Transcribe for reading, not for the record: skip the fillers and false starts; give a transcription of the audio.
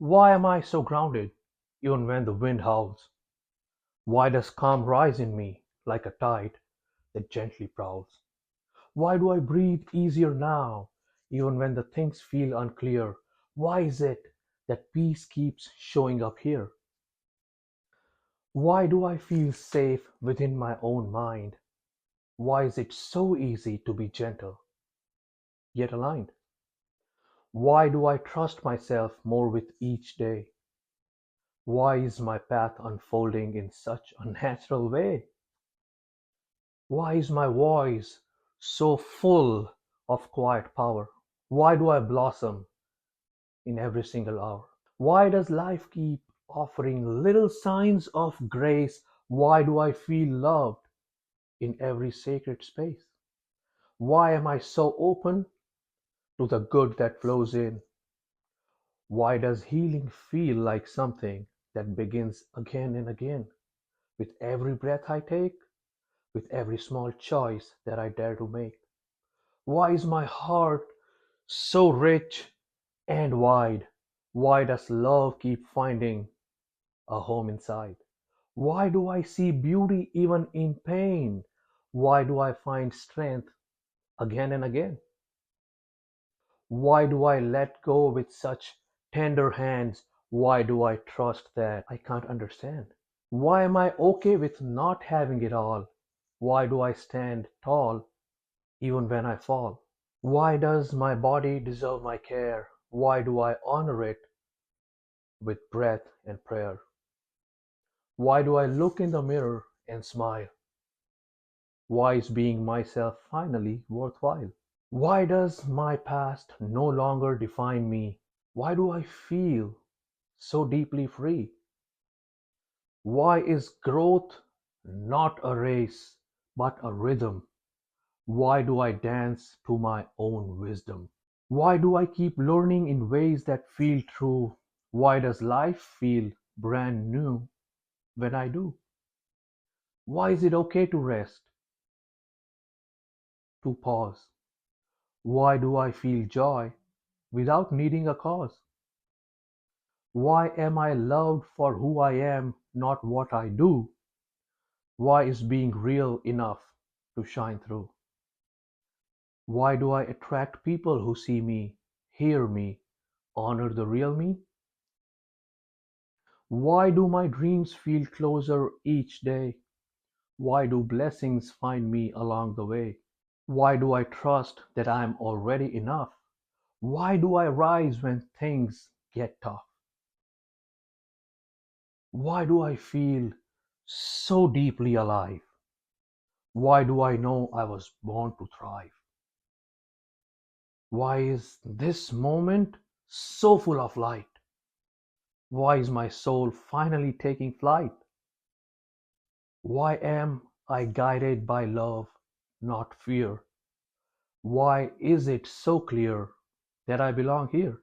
Why am I so grounded, even when the wind howls? Why does calm rise in me like a tide that gently prowls? Why do I breathe easier now, even when the things feel unclear? Why is it that peace keeps showing up here? Why do I feel safe within my own mind? Why is it so easy to be gentle, yet aligned? Why do I trust myself more with each day? Why is my path unfolding in such a natural way? Why is my voice so full of quiet power? Why do I blossom in every single hour? Why does life keep offering little signs of grace? Why do I feel loved in every sacred space? Why am I so open to the good that flows in? Why does healing feel like something that begins again and again with every breath I take, with every small choice that I dare to make? Why is my heart so rich and wide? Why does love keep finding a home inside? Why do I see beauty even in pain? Why do I find strength again and again? Why do I let go with such tender hands? Why do I trust that I can't understand? Why am I okay with not having it all? Why do I stand tall even when I fall? Why does my body deserve my care? Why do I honor it with breath and prayer? Why do I look in the mirror and smile? Why is being myself finally worthwhile? Why does my past no longer define me? Why do I feel so deeply free? Why is growth not a race but a rhythm? Why do I dance to my own wisdom? Why do I keep learning in ways that feel true? Why does life feel brand new when I do? Why is it okay to rest, to pause? Why do I feel joy without needing a cause? Why am I loved for who I am, not what I do? Why is being real enough to shine through? Why do I attract people who see me, hear me, honor the real me? Why do my dreams feel closer each day? Why do blessings find me along the way? Why do I trust that I am already enough? Why do I rise when things get tough? Why do I feel so deeply alive? Why do I know I was born to thrive? Why is this moment so full of light? Why is my soul finally taking flight? Why am I guided by love, not fear? Why is it so clear that I belong here?